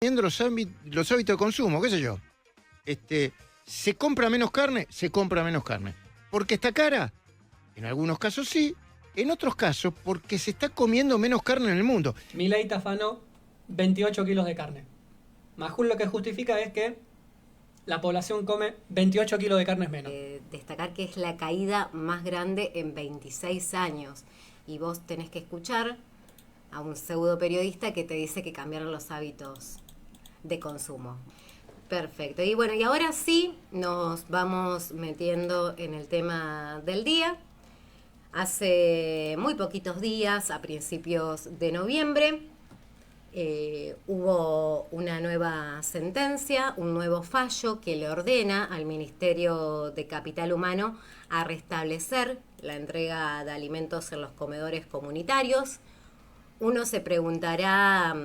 viendo los hábitos de consumo, qué sé yo. ¿Se compra menos carne? Se compra menos carne. ¿Porque está cara? En algunos casos sí, en otros casos porque se está comiendo menos carne en el mundo. Milei tafanó 28 kilos de carne. Majul lo que justifica es que la población come 28 kilos de carne menos. Destacar que es la caída más grande en 26 años. Y vos tenés que escuchar a un pseudo periodista que te dice que cambiaron los hábitos de consumo. Perfecto. Y bueno, y ahora sí nos vamos metiendo en el tema del día. Hace muy poquitos días, a principios de noviembre, hubo una nueva sentencia, un nuevo fallo que le ordena al Ministerio de Capital Humano a restablecer la entrega de alimentos en los comedores comunitarios. Uno se preguntará,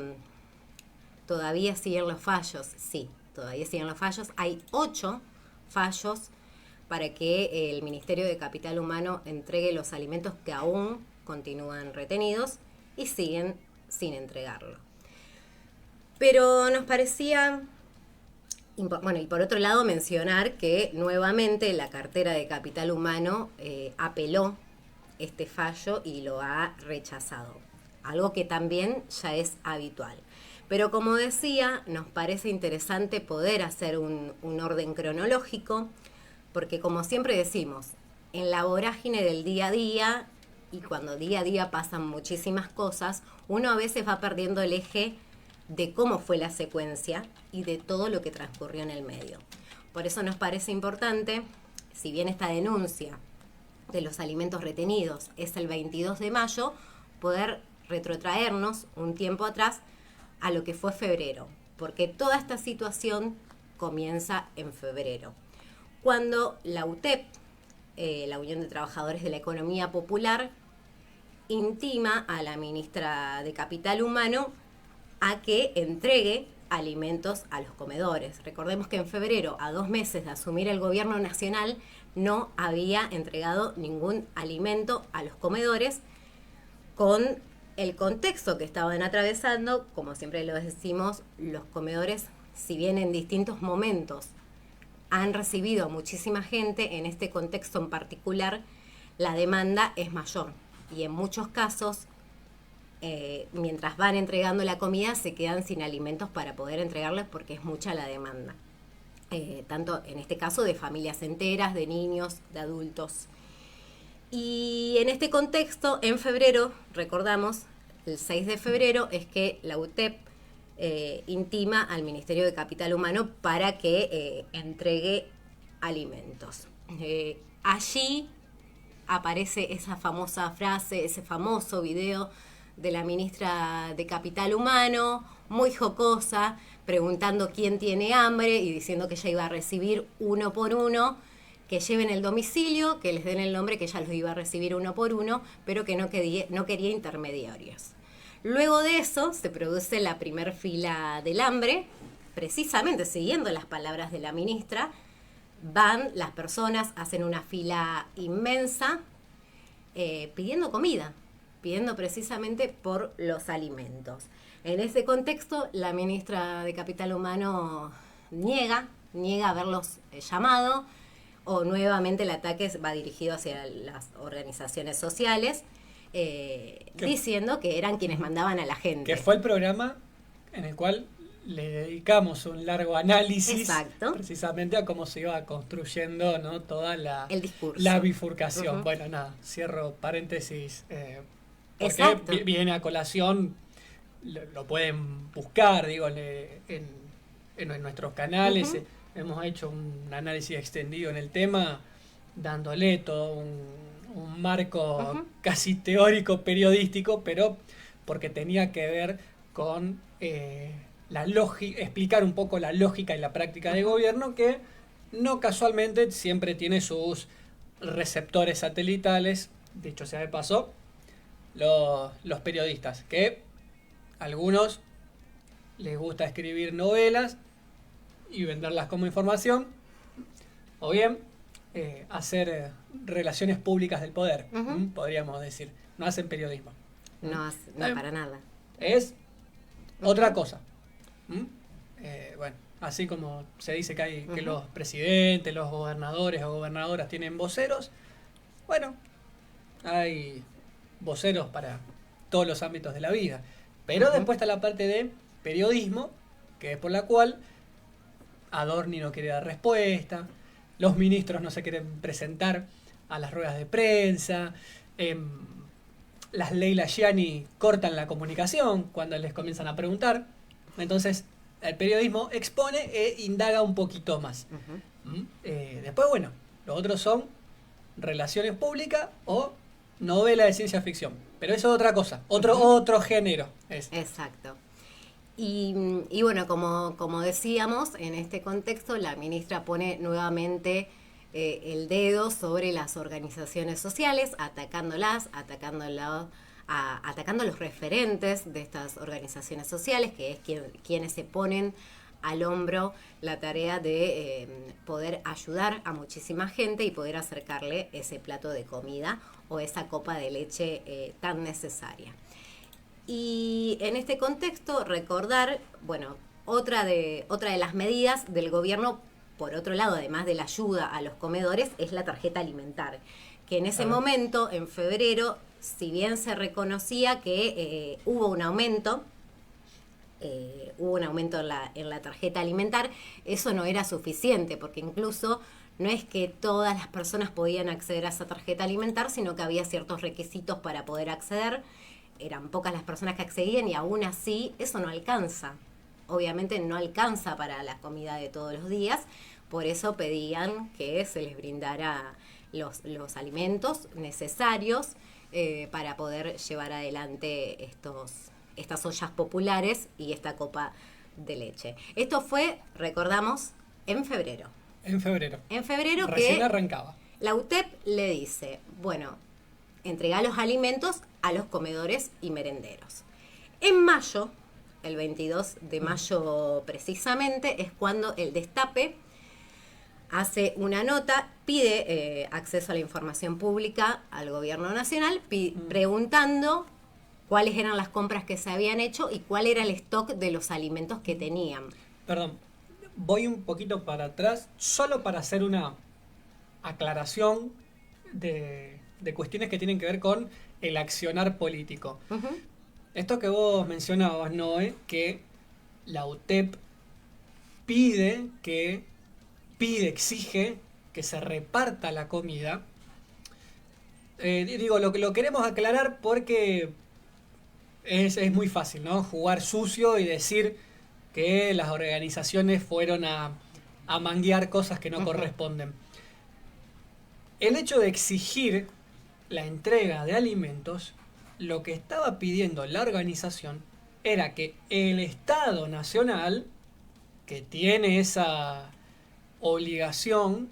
¿todavía siguen los fallos? Sí, todavía siguen los fallos. Hay 8 fallos para que el Ministerio de Capital Humano entregue los alimentos que aún continúan retenidos y siguen sin entregarlo. Pero nos parecía, bueno, y por otro lado mencionar que nuevamente la cartera de Capital Humano apeló este fallo y lo ha rechazado, algo que también ya es habitual. Pero como decía, nos parece interesante poder hacer un orden cronológico, porque como siempre decimos, en la vorágine del día a día, y cuando día a día pasan muchísimas cosas, uno a veces va perdiendo el eje de cómo fue la secuencia y de todo lo que transcurrió en el medio. Por eso nos parece importante, si bien esta denuncia de los alimentos retenidos es el 22 de mayo, poder retrotraernos un tiempo atrás a lo que fue febrero, porque toda esta situación comienza en febrero, cuando la UTEP, la Unión de Trabajadores de la Economía Popular, intima a la ministra de Capital Humano a que entregue alimentos a los comedores. Recordemos que en febrero, a 2 meses de asumir el gobierno nacional, no había entregado ningún alimento a los comedores, con el contexto que estaban atravesando. Como siempre lo decimos, los comedores, si bien en distintos momentos han recibido a muchísima gente, en este contexto en particular la demanda es mayor y en muchos casos mientras van entregando la comida se quedan sin alimentos para poder entregarles porque es mucha la demanda, tanto en este caso de familias enteras, de niños, de adultos. Y en este contexto, en febrero, recordamos, el 6 de febrero es que la UTEP intima al Ministerio de Capital Humano para que entregue alimentos. Allí aparece esa famosa frase, ese famoso video de la ministra de Capital Humano, muy jocosa, preguntando quién tiene hambre y diciendo que ella iba a recibir uno por uno, que lleven el domicilio, que les den el nombre, que ella los iba a recibir uno por uno, pero que no quería intermediarios. Luego de eso se produce la primer fila del hambre, precisamente siguiendo las palabras de la ministra. Van las personas, hacen una fila inmensa, pidiendo comida, pidiendo precisamente por los alimentos. En ese contexto, la ministra de Capital Humano niega haberlos llamado, o nuevamente el ataque va dirigido hacia las organizaciones sociales, diciendo que eran quienes mandaban a la gente. Que fue el programa en el cual le dedicamos un largo análisis. Exacto. Precisamente a cómo se iba construyendo, ¿no?, toda el discurso, la bifurcación. Uh-huh. Bueno, nada, cierro paréntesis. Exacto. Porque viene a colación, lo pueden buscar, digo, en nuestros canales. Uh-huh. Hemos hecho un análisis extendido en el tema, dándole todo un marco Uh-huh. casi teórico, periodístico, pero porque tenía que ver con la lógica, explicar un poco la lógica y la práctica de gobierno, que no casualmente siempre tiene sus receptores satelitales, dicho sea de paso, los periodistas, que a algunos les gusta escribir novelas y venderlas como información, o bien hacer relaciones públicas del poder, Uh-huh. podríamos decir. No hacen periodismo. No, para nada. Es otra cosa. bueno, así como se dice que hay que los presidentes, los gobernadores o gobernadoras tienen voceros, bueno, hay voceros para todos los ámbitos de la vida. Pero después está la parte de periodismo, que es por la cual Adorni no quiere dar respuesta, los ministros no se quieren presentar a las ruedas de prensa, las Leila Gianni cortan la comunicación cuando les comienzan a preguntar. Entonces, el periodismo expone e indaga un poquito más. Después, bueno, los otros son relaciones públicas o novela de ciencia ficción. Pero eso es otra cosa, otro género. Exacto. Y bueno, como decíamos, en este contexto la ministra pone nuevamente el dedo sobre las organizaciones sociales, atacando los referentes de estas organizaciones sociales, que es quienes se ponen al hombro la tarea de poder ayudar a muchísima gente y poder acercarle ese plato de comida o esa copa de leche tan necesaria. Y en este contexto recordar, bueno, otra de las medidas del gobierno, por otro lado, además de la ayuda a los comedores, es la tarjeta alimentar, que en ese momento, en febrero, si bien se reconocía que hubo un aumento en la tarjeta alimentar, eso no era suficiente, porque incluso no es que todas las personas podían acceder a esa tarjeta alimentar, sino que había ciertos requisitos para poder acceder. Eran pocas las personas que accedían y aún así eso no alcanza. Obviamente no alcanza para la comida de todos los días, por eso pedían que se les brindara los alimentos necesarios para poder llevar adelante estas ollas populares y esta copa de leche. Esto fue, recordamos, en febrero. En febrero. En febrero recién que arrancaba. La UTEP le dice, bueno, entrega los alimentos a los comedores y merenderos. En mayo, el 22 de mayo precisamente, es cuando el Destape hace una nota, pide acceso a la información pública al gobierno nacional, preguntando cuáles eran las compras que se habían hecho y cuál era el stock de los alimentos que tenían. Perdón, voy un poquito para atrás, solo para hacer una aclaración de cuestiones que tienen que ver con el accionar político. Esto que vos mencionabas, Noé, que la UTEP exige que se reparta la comida. Lo queremos aclarar porque es muy fácil, ¿no? Jugar sucio y decir que las organizaciones fueron a manguear cosas que no corresponden. El hecho de exigir la entrega de alimentos, lo que estaba pidiendo la organización era que el Estado Nacional, que tiene esa obligación,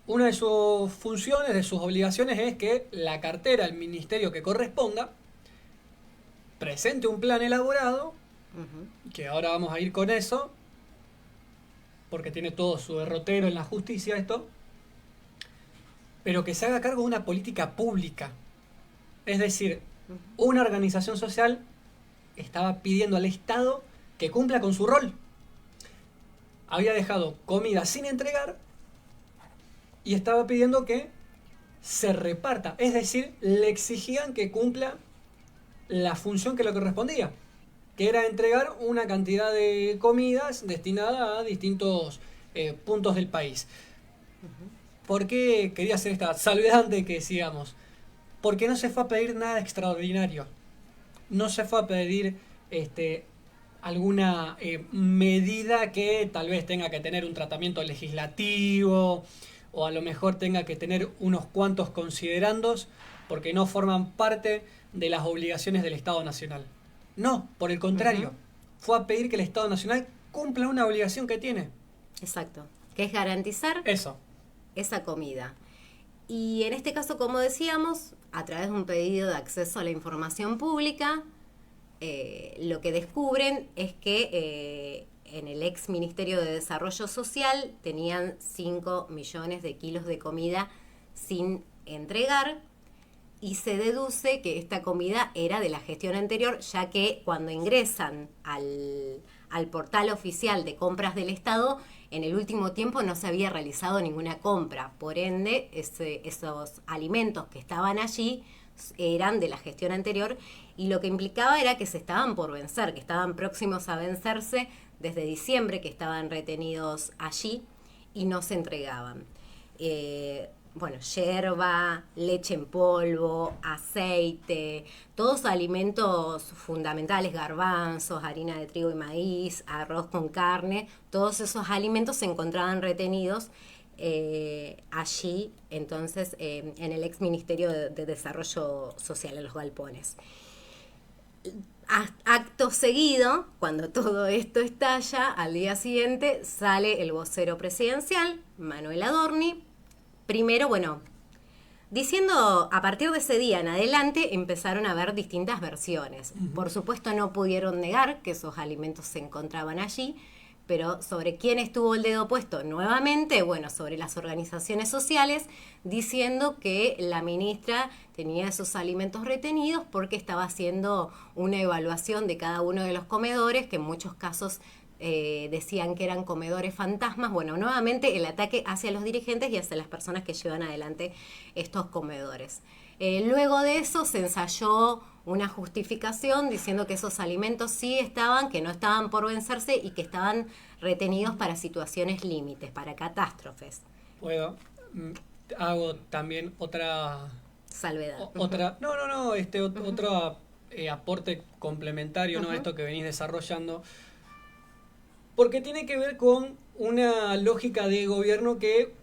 una de sus funciones, de sus obligaciones, es que la cartera, el ministerio que corresponda, presente un plan elaborado, que ahora vamos a ir con eso, porque tiene todo su derrotero en la justicia esto, pero que se haga cargo de una política pública. Es decir, una organización social estaba pidiendo al Estado que cumpla con su rol. Había dejado comida sin entregar y estaba pidiendo que se reparta. Es decir, le exigían que cumpla la función que le correspondía, que era entregar una cantidad de comidas destinada a distintos puntos del país. ¿Por qué quería hacer esta salvedad que decíamos? Porque no se fue a pedir nada extraordinario. No se fue a pedir alguna medida que tal vez tenga que tener un tratamiento legislativo o a lo mejor tenga que tener unos cuantos considerandos porque no forman parte de las obligaciones del Estado Nacional. No, por el contrario, fue a pedir que el Estado Nacional cumpla una obligación que tiene. Exacto, que es garantizar esa comida. Y en este caso, como decíamos, a través de un pedido de acceso a la información pública, lo que descubren es que en el ex Ministerio de Desarrollo Social tenían 5 millones de kilos de comida sin entregar. y se deduce que esta comida era de la gestión anterior, ya que cuando ingresan al portal oficial de compras del Estado, en el último tiempo no se había realizado ninguna compra. Por ende, esos alimentos que estaban allí eran de la gestión anterior, y lo que implicaba era que se estaban por vencer, que estaban próximos a vencerse desde diciembre, que estaban retenidos allí y no se entregaban. Bueno, yerba, leche en polvo, aceite, todos alimentos fundamentales, garbanzos, harina de trigo y maíz, arroz con carne, todos esos alimentos se encontraban retenidos allí, entonces, en el ex Ministerio de Desarrollo Social, en los galpones. Acto seguido, cuando todo esto estalla, al día siguiente sale el vocero presidencial, Manuel Adorni, primero, bueno, diciendo, a partir de ese día en adelante empezaron a haber distintas versiones. Por supuesto no pudieron negar que esos alimentos se encontraban allí, pero sobre quién estuvo el dedo puesto nuevamente, bueno, sobre las organizaciones sociales, diciendo que la ministra tenía esos alimentos retenidos porque estaba haciendo una evaluación de cada uno de los comedores, que en muchos casos decían que eran comedores fantasmas. Bueno, nuevamente el ataque hacia los dirigentes y hacia las personas que llevan adelante estos comedores. Luego de eso se ensayó una justificación diciendo que esos alimentos sí estaban, que no estaban por vencerse y que estaban retenidos para situaciones límites, para catástrofes. Puedo. Hago también otra salvedad. Otro aporte complementario, ¿no? A esto que venís desarrollando. Porque tiene que ver con una lógica de gobierno que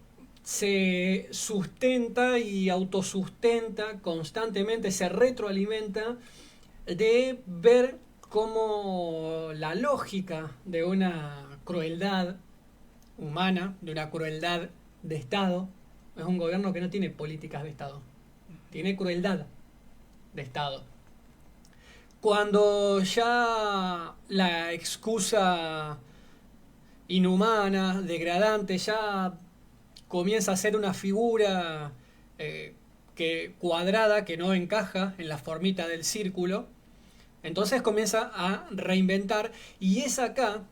se sustenta y autosustenta constantemente, se retroalimenta de ver cómo la lógica de una crueldad humana, de una crueldad de Estado, es un gobierno que no tiene políticas de Estado, tiene crueldad de Estado. Cuando ya la excusa inhumana, degradante, ya comienza a ser una figura cuadrada, que no encaja en la formita del círculo, entonces comienza a reinventar, y es acá,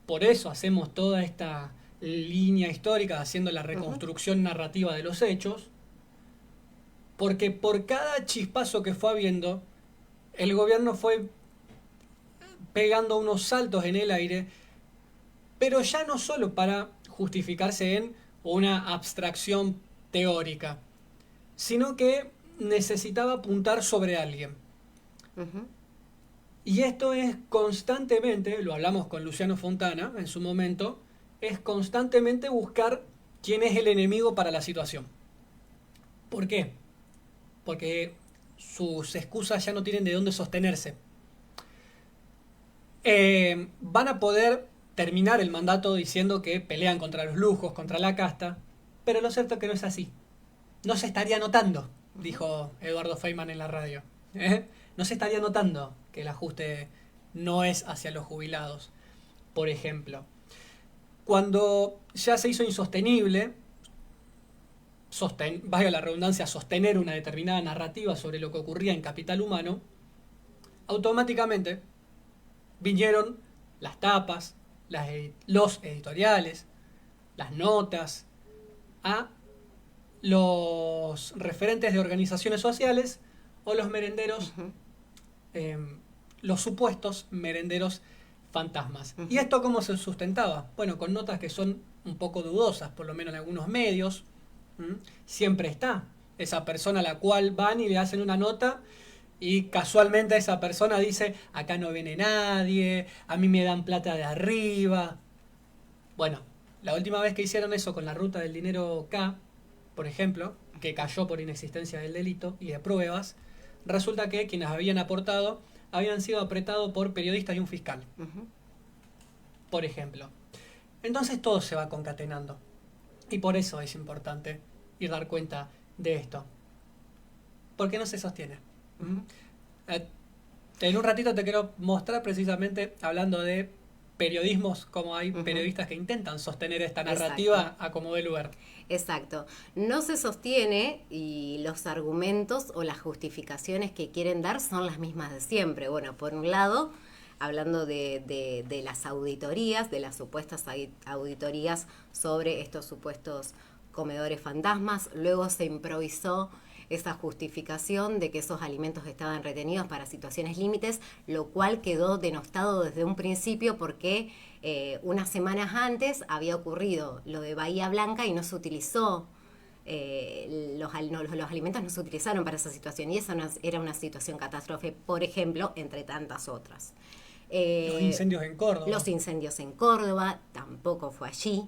por eso hacemos toda esta línea histórica haciendo la reconstrucción narrativa de los hechos, porque por cada chispazo que fue habiendo, el gobierno fue pegando unos saltos en el aire, pero ya no solo para justificarse en una abstracción teórica, sino que necesitaba apuntar sobre alguien. Y esto es constantemente, lo hablamos con Luciano Fontana en su momento, es constantemente buscar quién es el enemigo para la situación. ¿Por qué? Porque sus excusas ya no tienen de dónde sostenerse. Van a poder terminar el mandato diciendo que pelean contra los lujos, contra la casta, pero lo cierto es que no es así. No se estaría notando, dijo Eduardo Feynman en la radio. No se estaría notando que el ajuste no es hacia los jubilados, por ejemplo. Cuando ya se hizo insostenible, valga la redundancia, sostener una determinada narrativa sobre lo que ocurría en Capital Humano, automáticamente vinieron las tapas, los editoriales, las notas a los referentes de organizaciones sociales o los merenderos, los supuestos merenderos fantasmas. ¿Y esto cómo se sustentaba? Bueno, con notas que son un poco dudosas, por lo menos en algunos medios. Siempre está esa persona a la cual van y le hacen una nota y casualmente esa persona dice: acá no viene nadie, a mí me dan plata de arriba. Bueno, la última vez que hicieron eso con la ruta del dinero K, por ejemplo, que cayó por inexistencia del delito y de pruebas, resulta que quienes habían aportado habían sido apretados por periodistas y un fiscal. Por ejemplo. Entonces todo se va concatenando. Y por eso es importante ir a dar cuenta de esto. Porque no se sostiene. En un ratito te quiero mostrar, precisamente hablando de periodismos como hay periodistas que intentan sostener esta narrativa a como dé lugar. Exacto. No se sostiene y los argumentos o las justificaciones que quieren dar son las mismas de siempre. Bueno, por un lado, hablando de las auditorías, de las supuestas auditorías sobre estos supuestos comedores fantasmas, luego se improvisó esa justificación de que esos alimentos estaban retenidos para situaciones límites, lo cual quedó denostado desde un principio porque unas semanas antes había ocurrido lo de Bahía Blanca y no se utilizó, los alimentos no se utilizaron para esa situación y esa era una situación catástrofe, por ejemplo, entre tantas otras. Los incendios en Córdoba. Los incendios en Córdoba tampoco fue allí.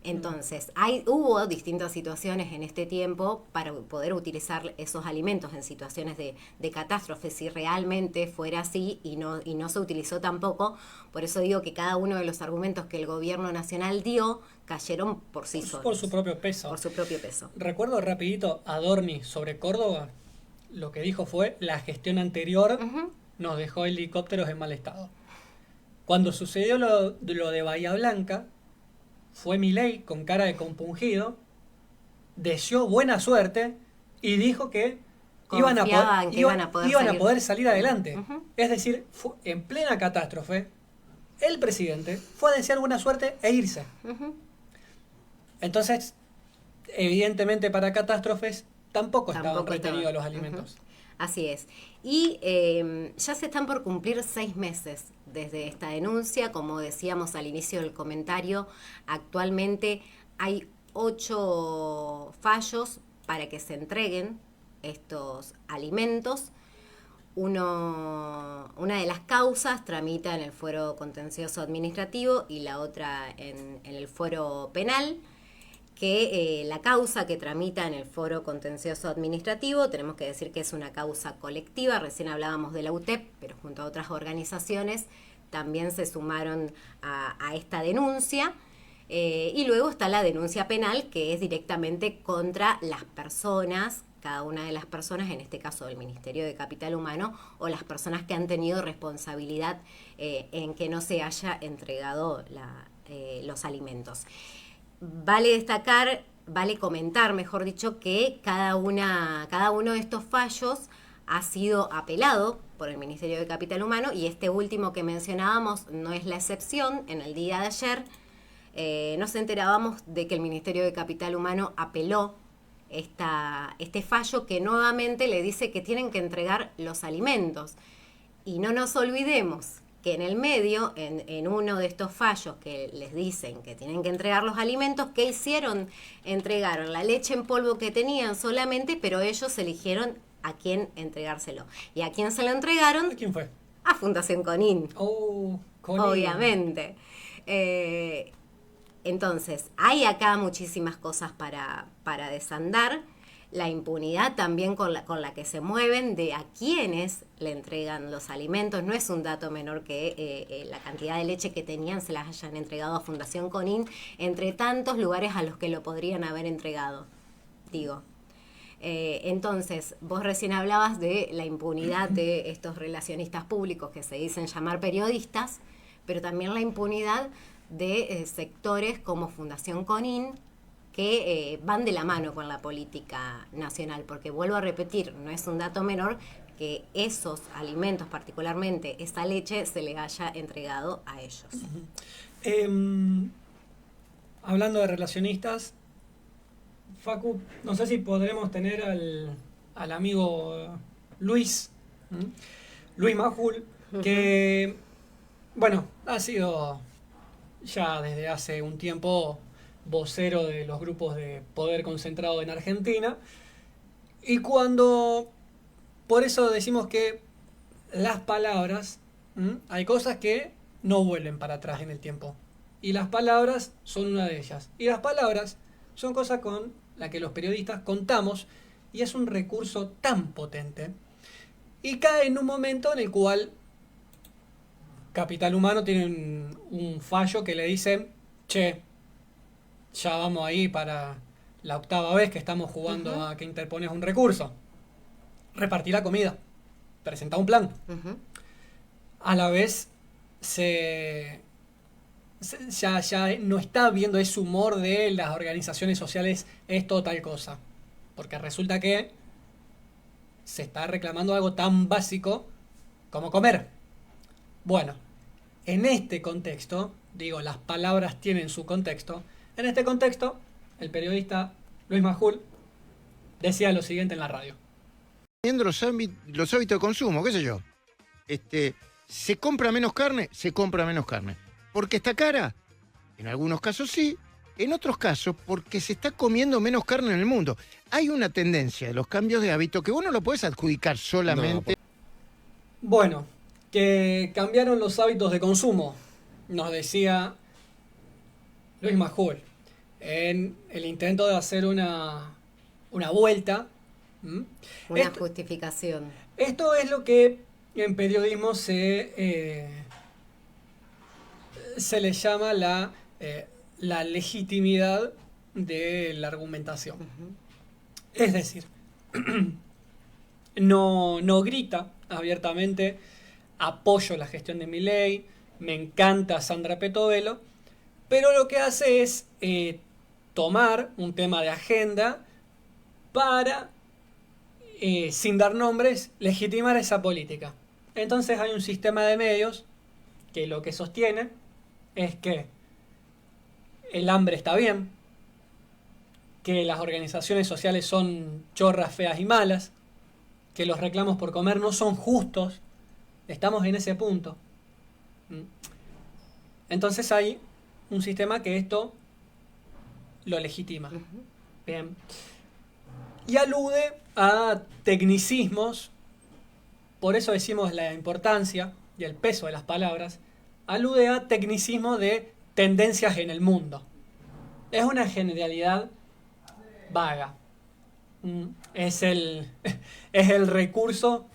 Entonces, hubo distintas situaciones en este tiempo para poder utilizar esos alimentos en situaciones de catástrofe, si realmente fuera así y no se utilizó tampoco. Por eso digo que cada uno de los argumentos que el gobierno nacional dio cayeron por sí solos. Por su propio peso. Por su propio peso. Recuerdo rapidito a Adorni sobre Córdoba, lo que dijo fue, la gestión anterior nos dejó helicópteros en mal estado. Cuando sucedió lo de Bahía Blanca, fue Milei con cara de compungido, deseó buena suerte y dijo que iban a poder salir adelante. Es decir, en plena catástrofe, el presidente fue a desear buena suerte e irse. Entonces, evidentemente para catástrofes tampoco estaban retenidos los alimentos. Así es. Y ya se están por cumplir 6 meses desde esta denuncia. Como decíamos al inicio del comentario, actualmente hay 8 fallos para que se entreguen estos alimentos. Una de las causas tramita en el fuero contencioso administrativo y la otra en el fuero penal. Que la causa que tramita en el foro contencioso administrativo, tenemos que decir que es una causa colectiva, recién hablábamos de la UTEP, pero junto a otras organizaciones también se sumaron a esta denuncia. Y luego está la denuncia penal, que es directamente contra las personas, cada una de las personas, en este caso del Ministerio de Capital Humano, o las personas que han tenido responsabilidad en que no se haya entregado los alimentos. Vale comentar, mejor dicho, que cada uno de estos fallos ha sido apelado por el Ministerio de Capital Humano y este último que mencionábamos no es la excepción. En el día de ayer nos enterábamos de que el Ministerio de Capital Humano apeló este fallo que nuevamente le dice que tienen que entregar los alimentos. Y no nos olvidemos que en el medio, en uno de estos fallos que les dicen que tienen que entregar los alimentos, ¿qué hicieron? Entregaron la leche en polvo que tenían solamente, pero ellos eligieron a quién entregárselo. ¿Y a quién se lo entregaron? ¿A quién fue? A Fundación Conin. Conin. Obviamente. Entonces, hay acá muchísimas cosas para desandar. La impunidad también con la que se mueven de a quiénes le entregan los alimentos. No es un dato menor que la cantidad de leche que tenían se las hayan entregado a Fundación Conin, entre tantos lugares a los que lo podrían haber entregado, digo. Entonces, vos recién hablabas de la impunidad de estos relacionistas públicos que se dicen llamar periodistas, pero también la impunidad de sectores como Fundación Conin, que van de la mano con la política nacional, porque vuelvo a repetir, no es un dato menor que esos alimentos, particularmente esa leche, se le haya entregado a ellos. Hablando de relacionistas, Facu, no sé si podremos tener al amigo Luis Majul, que, bueno, ha sido ya desde hace un tiempo vocero de los grupos de poder concentrado en Argentina, y por eso decimos que las palabras, hay cosas que no vuelven para atrás en el tiempo, y las palabras son una de ellas, y las palabras son cosas con las que los periodistas contamos, y es un recurso tan potente, y cae en un momento en el cual Capital Humano tiene un fallo que le dice, che, ya vamos ahí para la 8ª vez que estamos jugando a que interpones un recurso. Repartí la comida. Presenta un plan. A la vez se ya no está viendo ese humor de las organizaciones sociales, esto o tal cosa. Porque resulta que se está reclamando algo tan básico como comer. Bueno, en este contexto, digo, las palabras tienen su contexto. En este contexto, el periodista Luis Majul decía lo siguiente en la radio. Viendo los hábitos de consumo, qué sé yo. Se compra menos carne, se compra menos carne. ¿Porque está cara? En algunos casos sí, en otros casos porque se está comiendo menos carne en el mundo. Hay una tendencia de los cambios de hábito que vos no lo podés adjudicar solamente. Bueno, que cambiaron los hábitos de consumo, nos decía Luis Majul, en el intento de hacer una vuelta. Una justificación. Esto es lo que en periodismo se le llama la legitimidad de la argumentación. Es decir, no grita abiertamente apoyo la gestión de Milei, me encanta Sandra Petovelo, pero lo que hace es tomar un tema de agenda para, sin dar nombres, legitimar esa política. Entonces hay un sistema de medios que lo que sostiene es que el hambre está bien, que las organizaciones sociales son chorras, feas y malas, que los reclamos por comer no son justos. Estamos en ese punto. Entonces hay un sistema que esto lo legitima. Bien. Y alude a tecnicismos, por eso decimos la importancia y el peso de las palabras, alude a tecnicismo de tendencias en el mundo. Es una generalidad vaga. Es el recurso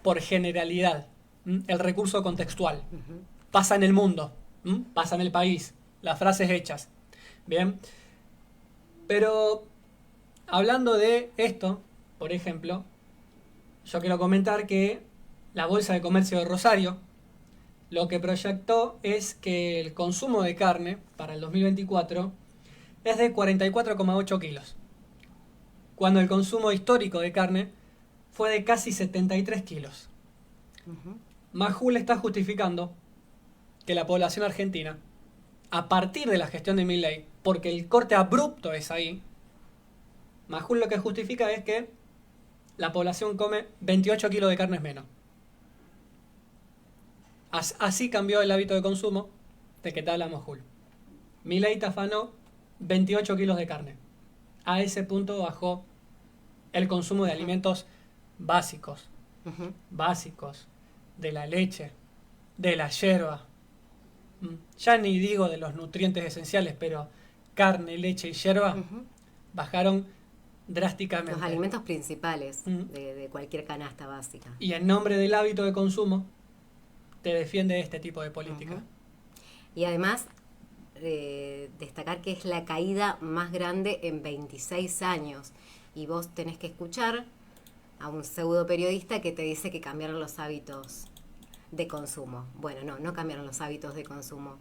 por generalidad, el recurso contextual. Pasa en el mundo, pasa en el país, las frases hechas. Bien. Pero hablando de esto, por ejemplo, yo quiero comentar que la Bolsa de Comercio de Rosario lo que proyectó es que el consumo de carne para el 2024 es de 44,8 kilos, cuando el consumo histórico de carne fue de casi 73 kilos. Majul está justificando que la población argentina, a partir de la gestión de Milei, porque el corte abrupto es ahí, Majul lo que justifica es que la población come 28 kilos de carnes menos. Así cambió el hábito de consumo de que te habla Majul. Milei te afanó 28 kilos de carne. A ese punto bajó el consumo de alimentos básicos. Básicos. De la leche, de la yerba. Ya ni digo de los nutrientes esenciales, pero carne, leche y yerba bajaron drásticamente. Los alimentos principales de cualquier canasta básica. Y en nombre del hábito de consumo, te defiende este tipo de política. Y además, destacar que es la caída más grande en 26 años. Y vos tenés que escuchar a un pseudo periodista que te dice que cambiaron los hábitos de consumo. Bueno, no cambiaron los hábitos de consumo.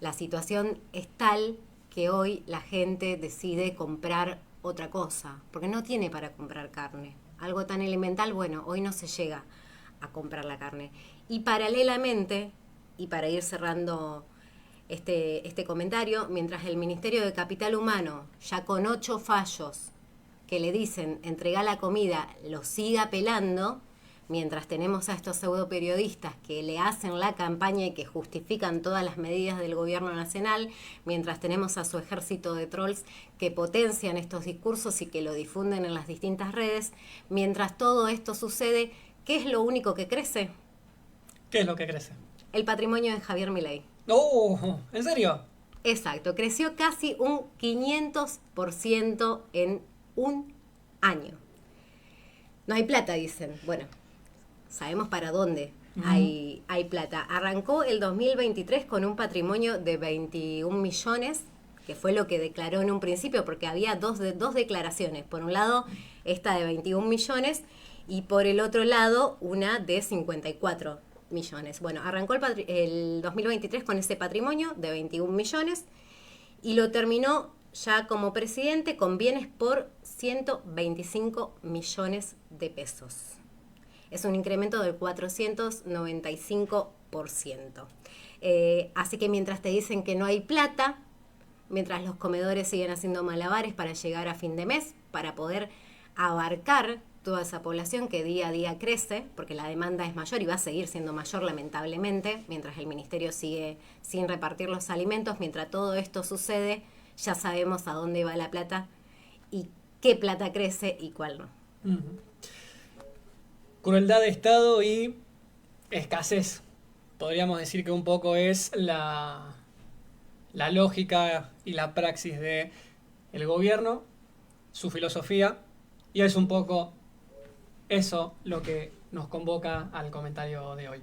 La situación es tal que hoy la gente decide comprar otra cosa, porque no tiene para comprar carne. Algo tan elemental, bueno, hoy no se llega a comprar la carne. Y paralelamente, y para ir cerrando este comentario, mientras el Ministerio de Capital Humano, ya con 8 fallos que le dicen entrega la comida, lo siga apelando, mientras tenemos a estos pseudo periodistas que le hacen la campaña y que justifican todas las medidas del gobierno nacional, mientras tenemos a su ejército de trolls que potencian estos discursos y que lo difunden en las distintas redes, mientras todo esto sucede, ¿qué es lo único que crece? ¿Qué es lo que crece? El patrimonio de Javier Milei. ¡Oh! ¿En serio? Exacto, creció casi un 500% en un año. No hay plata, dicen. Bueno, sabemos para dónde hay plata. Arrancó el 2023 con un patrimonio de 21 millones, que fue lo que declaró en un principio, porque había dos declaraciones. Por un lado, esta de 21 millones, y por el otro lado, una de 54 millones. Bueno, arrancó el 2023 con ese patrimonio de 21 millones y lo terminó ya como presidente con bienes por 125 millones de pesos. Es un incremento del 495%. Así que mientras te dicen que no hay plata, mientras los comedores siguen haciendo malabares para llegar a fin de mes, para poder abarcar toda esa población que día a día crece, porque la demanda es mayor y va a seguir siendo mayor lamentablemente, mientras el ministerio sigue sin repartir los alimentos, mientras todo esto sucede, ya sabemos a dónde va la plata y qué plata crece y cuál no. Crueldad de Estado y escasez. Podríamos decir que un poco es la lógica y la praxis de el gobierno, su filosofía, y es un poco eso lo que nos convoca al comentario de hoy.